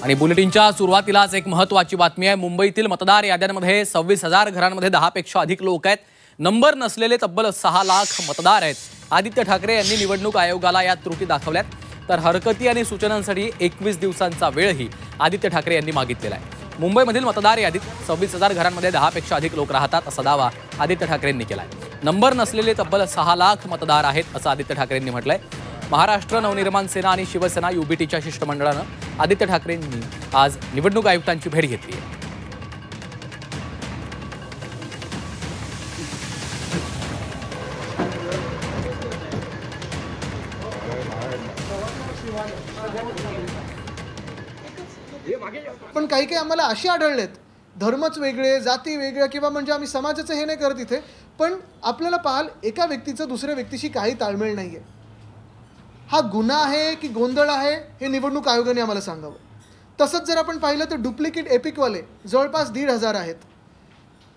आणि बुलेटिनच्या सुरुवातीलाच एक महत्त्वाची बातमी आहे। मुंबईतील मतदार याद्यांमध्ये 26,000 घरांमध्ये 10 पेक्षा अधिक लोक आहेत। नंबर नसलेले तब्बल 6 लाख मतदार आहेत। आदित्य ठाकरे यांनी निवडणूक आयोगाला या त्रुटी दाखवल्यात, तर हरकती आणि सूचनांसाठी 21 दिवसांचा वेळही आदित्य ठाकरे यांनी मागितलेला आहे। मुंबईमधील मतदार यादीत 26,000 घरांमध्ये 10 पेक्षा अधिक लोक राहतात असा दावा आदित्य ठाकरेंनी केलाय। नंबर नसलेले तब्बल 6 लाख मतदार आहेत असं आदित्य ठाकरेंनी म्हटलंय। महाराष्ट्र नवनिर्माण सेना आणि शिवसेना युबीटीच्या शिष्टमंडळानं आदित्य ठाकरेंनी आज निवडणूक आयुक्तांची भेट घेतली आहे। पण काही काही आम्हाला असे आढळलेत, धर्मच वेगळे, जाती वेगळ्या, किंवा म्हणजे आम्ही समाजाचं हे नाही करत इथे, पण आपल्याला पाहाल एका व्यक्तीचं दुसऱ्या व्यक्तीशी काही ताळमेळ नाही आहे। हा गुन्हा आहे की गोंधळ आहे हे निवडणूक आयोगाने आम्हाला सांगावं। तसंच जर आपण पाहिलं तर डुप्लिकेट एपिकवाले जवळपास 1,500 आहेत,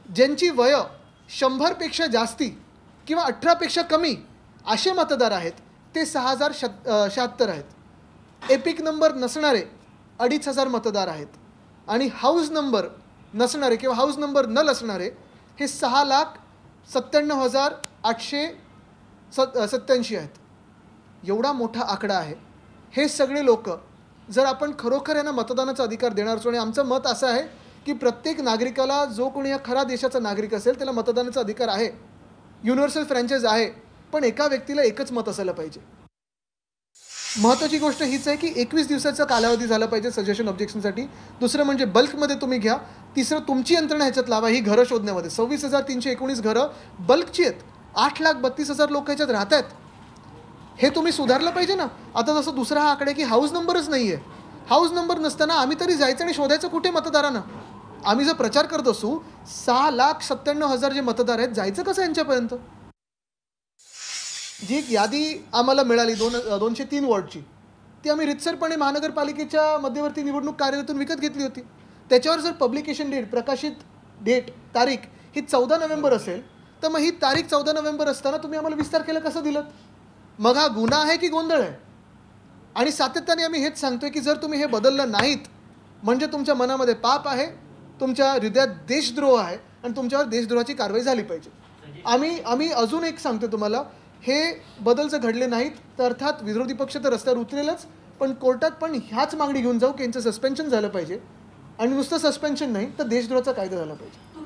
ज्यांची वय 100पेक्षा जास्ती किंवा 18पेक्षा कमी असे मतदार आहेत, ते 6,076 आहेत। एपिक नंबर नसणारे 2,500 मतदार आहेत आणि हाऊस नंबर नसणारे किंवा हाऊस नंबर न असणारे हे 6,97,887 आहेत। एवढा मोठा आकडा आहे। हे सगळे लोक जर आपण खरोखर यांना मतदानाचा अधिकार देणार असो, आणि आमचं मत असं आहे की प्रत्येक नागरिकाला, जो कोणी या खरा देशाचा नागरिक असेल त्याला मतदानाचा अधिकार आहे, युनिव्हर्सल फ्रँचाइज आहे, पण एका व्यक्तीला एकच मत असायला पाहिजे। महत्त्वाची गोष्ट हीच आहे की 21 दिवसाचा कालावधी झाला पाहिजे सजेशन ऑब्जेक्शनसाठी। दुसरं म्हणजे बल्कमध्ये तुम्ही घ्या। तिसरं तुमची यंत्रणा ह्याच्यात लावा ही घरं शोधण्यामध्ये। 26,319 घरं बल्कची आहेत, 8,32,000 लोक ह्याच्यात राहत आहेत। हे तुम्ही सुधारलं पाहिजे ना। आता जसं दुसरा हा आकडा की हाऊस नंबरच नाही आहे, हाऊस नंबर नसताना आम्ही तरी जायचं आणि शोधायचं कुठे मतदारांना? आम्ही जर प्रचार करत असू 6,97,000 जे मतदार आहेत, जायचं कसं यांच्यापर्यंत? जी एक यादी आम्हाला मिळाली 203 वॉर्डची, ती आम्ही रितसरपणे महानगरपालिकेच्या मध्यवर्ती निवडणूक कार्यालयातून विकत घेतली होती। त्याच्यावर जर पब्लिकेशन डेट, प्रकाशित डेट, तारीख ही 14 नोव्हेंबर असेल, तर मग ही तारीख 14 नोव्हेंबर असताना तुम्ही आम्हाला 20 तारखेला कसं दिलं? मग हा गुन्हा आहे की गोंधळ आहे? आणि सातत्याने आम्ही हेच सांगतोय की जर तुम्ही हे बदललं नाहीत म्हणजे तुमच्या मनामध्ये पाप आहे, तुमच्या हृदयात देशद्रोह आहे आणि तुमच्यावर देशद्रोहाची कारवाई झाली पाहिजे। आम्ही अजून एक सांगतो तुम्हाला, हे बदल जर घडले नाहीत तर अर्थात विरोधी पक्ष तर रस्त्यावर उतरेलच, पण कोर्टात पण ह्याच मागणी घेऊन जाऊ की यांचं सस्पेन्शन झालं पाहिजे, आणि नुसतं सस्पेन्शन नाही तर देशद्रोहाचा कायदा झाला पाहिजे।